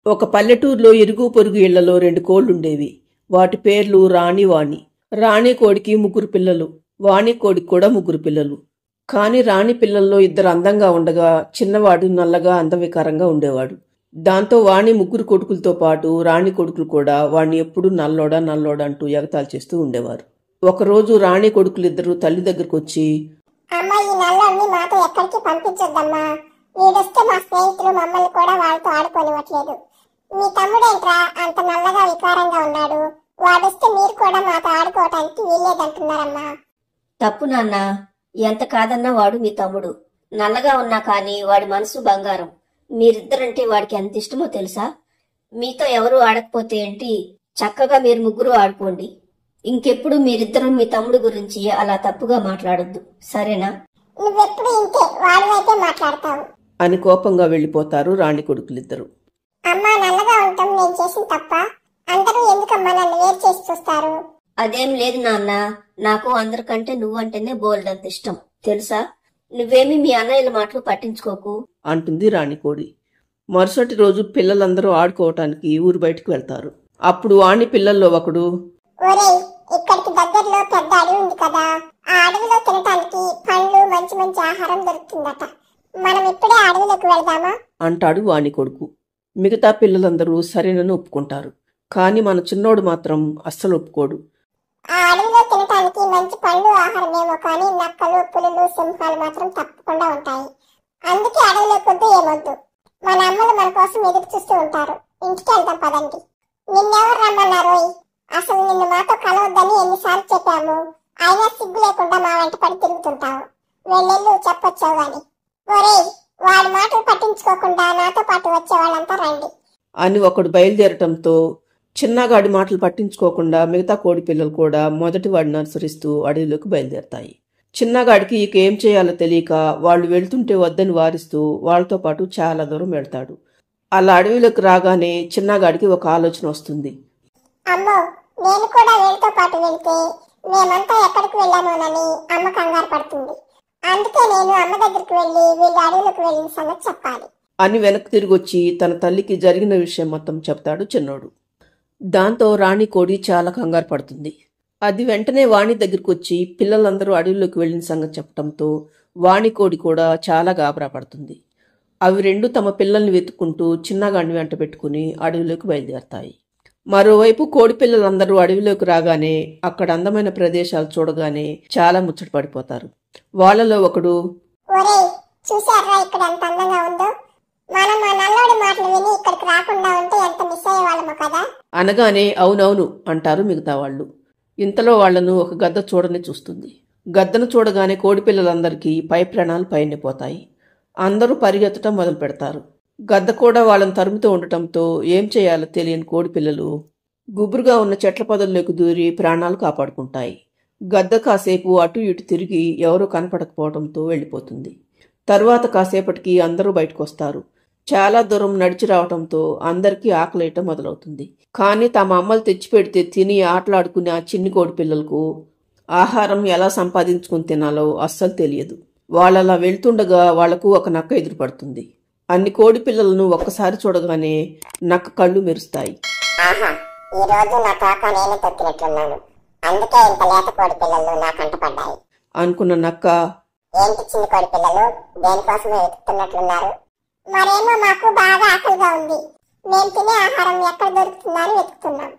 ఒక పల్లెటూరులో ఇరుగు పొరుగు ఇళ్లలో 2 కోళ్లుండేవి. వాటి పేర్లు రాణి, వాణి. రాణి కోడికి 3 పిల్లలు. వాణి కోడికి కూడా 3 పిల్లలు. కాని రాణి పిల్లల్లో 2 అందంగా ఉండగా చిన్నవాడు నల్లగా అందవికారంగా ఉండేవాడు. దాంతో వాణి 3 కొడుకులతో పాటు రాణి కొడుకులు కూడా వాణ్ణి ఎప్పుడూ నల్లోడా నల్లోడా అంటూ ఎగతాళి చేస్తూ ఉండేవారు. ఒకరోజు రాణి కొడుకులిద్దరూ తల్లి దగ్గరకొచ్చి, అమ్మా, ఈ నల్లోడిని మాతో ఎక్కడికి పంపించొద్దమ్మా. వీడొస్తే మా స్నేహితులు మమ్మల్ని కూడా వాళ్ళతో ఆడుకోనివ్వట్లేదు. మీ తమ్ముడేంట్రా అంత నల్లగా వికారంగా ఉన్నాడు? వాడొస్తే మీరు కూడా మాతో ఆడుకోవటానికి వీల్లేదంటున్నారమ్మా. తప్పు నాన్న, ఎంత కాదన్నా వాడు మీ తమ్ముడు. నల్లగా ఉన్నా కాని వాడి మనసు బంగారం. మీరిద్దరంటే వాడికి ఎంత ఇష్టమో తెలుసా? మీతో ఎవరూ ఆడకపోతే ఏంటి, చక్కగా మీరు 3 ఆడుకోండి. ఇంకెప్పుడు మీరిద్దరూ మీ తమ్ముడు గురించి అలా తప్పుగా మాట్లాడొద్దు, సరేనా? నువ్వెప్పుడు ఇంతే, వాడివైతే మాట్లాడతావు అని కోపంగా వెళ్లిపోతారు రాణి కొడుకులిద్దరూ. అమ్మా, నల్లగా ఉంటాం నేను చేసిన తప్ప? అందరూ ఎందుకమ్మా నన్ను వేరు చేసి చూస్తారు? అదేం లేదు నాన్న, నాకు అందరికంటే నువ్వంటేనే బోల్డంత ఇష్టం తెలుసా. నువ్వేమీ మీ అన్నయ్యల మాటలు పట్టించుకోకు అంటుంది రాణికోడి. మరుసటి రోజు పిల్లలందరూ ఆడుకోవటానికి ఊరు బయటకు వెళ్తారు. అప్పుడు వాణి పిల్లల్లో ఒకడు, ఒరేయ్, ఇక్కడికి దగ్గరలో పెద్ద అడవి ఉంది కదా, ఆ అడవిలో తినటానికి పండ్లు మంచి మంచి ఆహారం దొరుకుతుందట. మనం ఇప్పుడే అడవిలోకి వెళ్దామా అంటాడు వాణి కొడుకు. మిగతా పిల్లలందరూ సరేనని ఒప్పుకుంటారు. కాని మన చిన్నోడు మాత్రం అస్సలు ఒప్పుకోడు. ఆ అడవిలో తినటానికి మంచి పండ్లు ఆహారమేమో కానీ నక్కలు, పులులు, సింహాలు మాత్రం తప్పకుండా ఉంటాయి. అందుకే అడవిలోకి వద్దు, ఏమొద్దు. మన అమ్మలు మన కోసం ఎదురు చూస్తూ ఉంటారు. ఇంటికి వెళ్దాం పదండి. నిన్నెవరు రమ్మన్నారోయ్? అసలు నిన్ను మాతో కలవద్దని ఎన్నిసార్లు చెప్పాము. అయినా సిగ్గు లేకుండా మా వెంట పడి తిరుగుతుంటావు. వెళ్ళెళ్ళు, చెప్పొచ్చావు గాని. ఒరేయ్, వాడి మాటలు పట్టించుకోకుండా నాతో పాటు వచ్చే వాళ్ళంతా రండి అని ఒకడు బయలుదేరటంతో చిన్నగాడి మాటలు పట్టించుకోకుండా మిగతా కోడి పిల్లలు కూడా మొదటి వాడిని అనుసరిస్తూ అడవిలోకి బయలుదేరతాయి. చిన్నగాడికి ఇక ఏం చేయాలో తెలియక వాళ్ళు వెళ్తుంటే వద్దని వారిస్తూ వాళ్ళతో పాటు చాలా దూరం వెళ్తాడు. అలా అడవిలోకి రాగానే చిన్నగాడికి ఒక ఆలోచన వస్తుంది. అమ్మో, నేను కూడా వీళ్ళతో పాటు వెళ్తే మేమంతా ఎక్కడికి వెళ్ళామోనని అమ్మ కంగారు పడుతుంది. అందుకే నేను అమ్మ దగ్గరికి వెళ్ళి వీళ్ళు అడవిలోకి వెళ్ళిన సంగతి చెప్పాలి అని వెనక్కి తిరిగొచ్చి తన తల్లికి జరిగిన విషయం మొత్తం చెప్తాడు చిన్నోడు. దాంతో రాణి కోడి చాలా కంగారు పడుతుంది. అది వెంటనే వాణి దగ్గరికి వచ్చి పిల్లలందరూ అడవిలోకి వెళ్లిన సంగతి చెప్పడంతో వాణి కోడి కూడా చాలా గాబరా పడుతుంది. అవి రెండు తమ పిల్లల్ని వెతుక్కుంటూ చిన్నగాడిని వెంట పెట్టుకుని అడవిలోకి బయలుదేరతాయి. మరోవైపు కోడి పిల్లలందరూ అడవిలోకి రాగానే అక్కడ అందమైన ప్రదేశాలు చూడగానే చాలా ముచ్చట పడిపోతారు. వాళ్ళలో ఒకడు, ఒరేయ్, చూసారా ఇక్కడ ఎంత అందంగా ఉందో? మనం ఆ నల్లోడి మాటలు విని ఇక్కడికి రాకుండా ఉంటే ఎంత మిస్ అయ్యేవాళ్ళమో కదా అనగానే అవునవును అంటారు మిగతా వాళ్ళు. ఇంతలో వాళ్లను ఒక గద్ద చూడని చూస్తుంది. గద్దను చూడగానే కోడి పిల్లలందరికీ పై ప్రాణాలు పైనపోతాయి. అందరూ పరిగెత్తడం మొదలు పెడతారు. గద్ద కూడా వాళ్ళని తరుముతూ ఉండటంతో ఏం చేయాలో తెలియని కోడి పిల్లలు గుబురుగా ఉన్న చెట్ల పొదల్లోకి దూరి ప్రాణాలు కాపాడుకుంటాయి. గద్ద కాసేపు అటు ఇటు తిరిగి ఎవరూ కనపడకపోవడంతో వెళ్ళిపోతుంది. తరువాత కాసేపటికి అందరూ బయటకొస్తారు. చాలా దూరం నడిచి రావటంతో అందరికీ ఆకలేయటం మొదలవుతుంది. కానీ తమ అమ్మలు తెచ్చిపెడితే తిని ఆటలాడుకునే ఆ చిన్ని కోడి పిల్లలకు ఆహారం ఎలా సంపాదించుకుని తినాలో అస్సలు తెలియదు. వాళ్ళలా వెళ్తుండగా వాళ్లకు ఒక నక్క ఎదురుపడుతుంది. అన్ని కోడి పిల్లలను ఒక్కసారి చూడగానే నక్క కళ్ళు మెరుస్తాయి. ఈ రోజు నా తోక నేనే తొక్కినట్లున్నాను, అందుకే ఇంత లేత కోడి పిల్లలు నా కంట పడ్డాయి అనుకున్న నక్క, ఏంటి చిన్న కోడి పిల్లలు దేనికోసమే వెతుకుతున్నట్లున్నారు? మరేమో మాకు బాగా ఆకలిగా ఉంది, మేము తినే ఆహారం ఎక్కడ దొరుకుతుందా అని వెతుకుతున్నాం.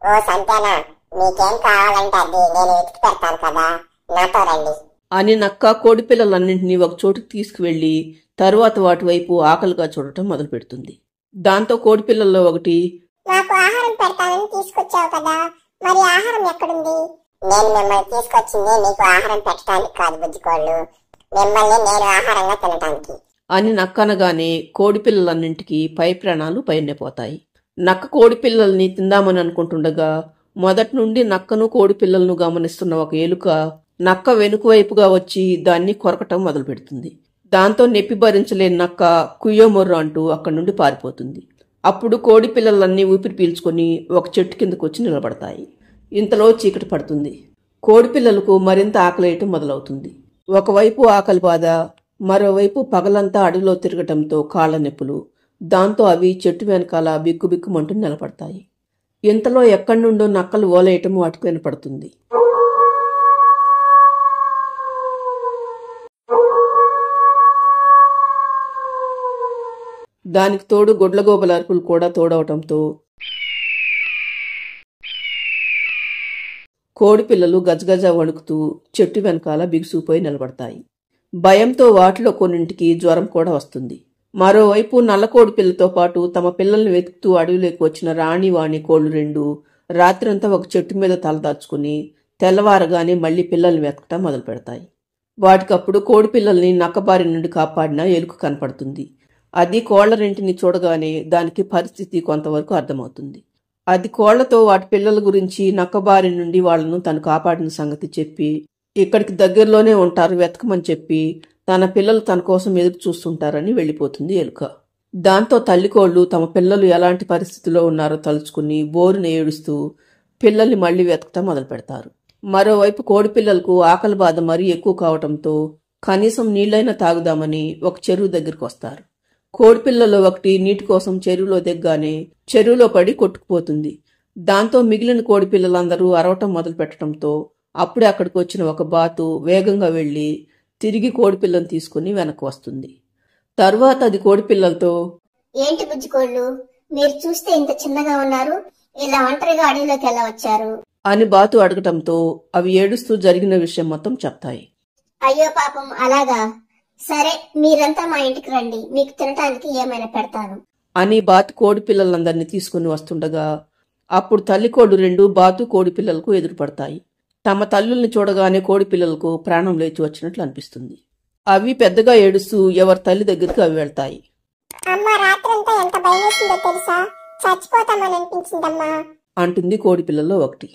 ఓ సంతేనా, మీకేం కావాలంటే అది నేను వెతికి పెడతాను కదా, నాతో రండి అని నక్క కోడి పిల్లలన్నింటినీ ఒక చోటుకు తీసుకువెళ్లి తరువాత వాటి వైపు ఆకలిగా చూడటం మొదలు పెడుతుంది. దాంతో కోడి పిల్లల్లో ఒకటి, నాకు ఆహారం పెడతానని తీసుకొచ్చావు కదా, మరి ఆహారం ఎక్కడుంది? నేను మిమ్మల్ని తీసుకొచ్చింది మీకు ఆహారం పెట్టడానికి కాదు బుజ్జికోళ్ళు, మిమ్మల్ని నేను ఆహారంగా తినటానికి అని నక్క అనగానే కోడి పిల్లలన్నింటికి పై ప్రాణాలు పైనపోతాయి. నక్క కోడి పిల్లల్ని తిందామని అనుకుంటుండగా మొదటి నుండి నక్కను కోడి పిల్లలను గమనిస్తున్న ఒక ఎలుక నక్క వెనుక వైపుగా వచ్చి దాన్ని కొరకటం మొదలు పెడుతుంది. దాంతో నొప్పి భరించలేని నక్క కుయ్యోమొర్రు అంటూ అక్కడి నుండి పారిపోతుంది. అప్పుడు కోడి పిల్లలన్నీ ఊపిరి పీల్చుకొని ఒక చెట్టు కిందకు వచ్చి నిలబడతాయి. ఇంతలో చీకటి పడుతుంది. కోడి పిల్లలకు మరింత ఆకలేయటం మొదలవుతుంది. ఒకవైపు ఆకలి బాధ, మరోవైపు పగలంతా అడవిలో తిరగటంతో కాళ్ల నొప్పులు, దాంతో అవి చెట్టు వెనకాల బిక్కుబిక్కుమంటూ నిలబడతాయి. ఇంతలో ఎక్కడి నుండో నక్కలు ఓలేయటం వాటికి వినపడుతుంది. దానికి తోడు గుడ్లగోబల అరుపులు కూడా తోడవటంతో కోడిపిల్లలు గజగజ వణుకుతూ చెట్టు వెనకాల బిగుసుకుపోయి నిలబడతాయి. భయంతో వాటిలో కొన్నింటికి జ్వరం కూడా వస్తుంది. మరోవైపు నల్లకోడి పిల్లతో పాటు తమ పిల్లల్ని వెతుకుతూ అడవిలోకి వచ్చిన రాణివాణి కోళ్లు రెండు రాత్రంతా ఒక చెట్టు మీద తలదాచుకుని తెల్లవారగానే మళ్లీ పిల్లల్ని వెతకటం మొదలు పెడతాయి. వాటికప్పుడు కోడి పిల్లల్ని నక్కబారి నుండి కాపాడిన ఎలుక కనపడుతుంది. అది కోళ్ల రెంటిని చూడగానే దానికి పరిస్థితి కొంతవరకు అర్థమవుతుంది. అది కోళ్లతో వాటి పిల్లల గురించి నక్కబారి నుండి వాళ్లను తను కాపాడిన సంగతి చెప్పి ఇక్కడికి దగ్గరలోనే ఉంటారు వెతకమని చెప్పి తన పిల్లలు తన కోసం ఎదురు చూస్తుంటారని వెళ్లిపోతుంది ఎలుక. దాంతో తల్లికోళ్లు తమ పిల్లలు ఎలాంటి పరిస్థితిలో ఉన్నారో తలుచుకుని బోరున ఏడుస్తూ పిల్లల్ని మళ్లీ వెతకటం మొదలు పెడతారు. మరోవైపు కోడి పిల్లలకు ఆకలి బాధ మరీ ఎక్కువ కావటంతో కనీసం నీళ్లైనా తాగుదామని ఒక చెరువు దగ్గరికి వస్తారు. కోడిపిల్లలో ఒకటి నీటి కోసం చెరువులో దిగ్గానే చెరువులో పడి కొట్టుకుపోతుంది. దాంతో మిగిలిన కోడిపిల్లలందరూ అరవటం మొదలు పెట్టడంతో అప్పుడే అక్కడికి వచ్చిన ఒక బాతు వేగంగా వెళ్లి తిరిగి కోడిపిల్లను తీసుకుని వెనక్కి వస్తుంది. తరువాత అది కోడిపిల్లలతో, ఏంటి బుజ్జికోళ్ళు, మీరు చూస్తే ఇంత చిన్నగా ఉన్నారు, ఇలా ఒంటరిగా అడవిలోకి ఎలా వచ్చారు అని బాతు అడగటంతో అవి ఏడుస్తూ జరిగిన విషయం మొత్తం చెప్తాయి. అయ్యో పాపం, అలాగా, సరే మీరంతా మా ఇంటికి రండి, మీకు తినటానికి ఏమైనా పెడతాను అని బాతు కోడిపిల్లలందరినీ తీసుకుని వస్తుండగా అప్పుడు తల్లికోళ్లు రెండు బాతు కోడిపిల్లలకు ఎదురుపడతాయి. తమ తల్లుల్ని చూడగానే కోడిపిల్లలకు ప్రాణం లేచి వచ్చినట్లు అనిపిస్తుంది. అవి పెద్దగా ఏడుస్తూ ఎవరి తల్లి దగ్గరికి అవి వెళ్తాయి. అమ్మ, రాత్రంతా ఎంత భయమేసిందో తెలుసా, చచ్చిపోతామని అనిపించిందమ్మా అంటుంది కోడిపిల్లలో ఒకటి.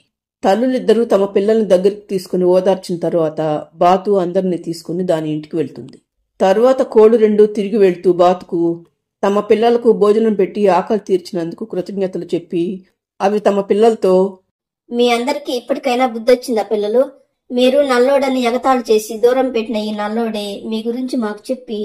తల్లులిద్దరూ తమ పిల్లల్ని దగ్గరికి తీసుకుని ఓదార్చిన తరువాత బాతు అందరినీ తీసుకుని దాని ఇంటికి వెళ్తుంది. తరువాత కోళ్లు రెండు తిరిగి వెళ్తూ బాతుకు తమ పిల్లలకు భోజనం పెట్టి ఆకలి తీర్చినందుకు కృతజ్ఞతలు చెప్పి అవి తమ పిల్లలతో, మీ అందరికీ ఇప్పటికైనా బుద్ధొచ్చిందా పిల్లలు? మీరు నల్లోడని ఎగతాళి చేసి దూరం పెట్టిన ఈ నల్లోడే మీ గురించి మాకు చెప్పి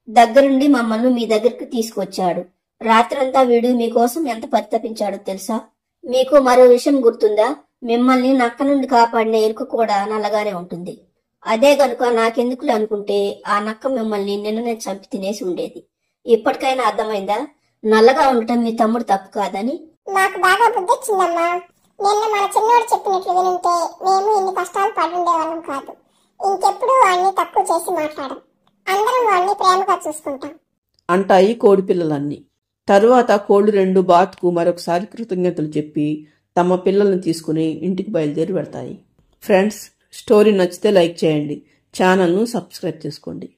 దగ్గరుండి మమ్మల్ని మీ దగ్గరికి తీసుకొచ్చాడు. రాత్రంతా వీడు మీకోసం ఎంత పరితపించాడో తెలుసా? మీకు మరో విషయం గుర్తుందా? మిమ్మల్ని నక్క నుండి కాపాడిన ఎలుక కూడా నల్లగానే ఉంటుంది. అదే గనుక నాకెందుకులే అనుకుంటే ఆ నక్క మిమ్మల్ని నిన్ననే చంపి తినేసి ఉండేది. ఇప్పటికైనా అర్థమైందా నల్లగా ఉండటం మీ తమ్ముడు తప్పు కాదని? మాకు బాగా బుద్ధొచ్చిందమ్మా. నిన్న మన చిన్నోడు చెప్పినట్లు వినుంటే మేము ఇన్ని కష్టాలు పడుండేవాళ్ళం కాదు. ఇంకెప్పుడు వాడిని తక్కువ చేసి మాట్లాడం. అందరం వాడిని ప్రేమగా చూసుకుంటాం అంటాయి కోడిపిల్లలన్నీ. తరువాత కోళ్లు రెండు బాతుకు మరొకసారి కృతజ్ఞతలు చెప్పి తమ పిల్లల్ని తీసుకుని ఇంటికి బయలుదేరి వెళ్తాయి. ఫ్రెండ్స్, స్టోరీ నచ్చితే లైక్ చేయండి, ఛానల్ను సబ్స్క్రైబ్ చేసుకోండి.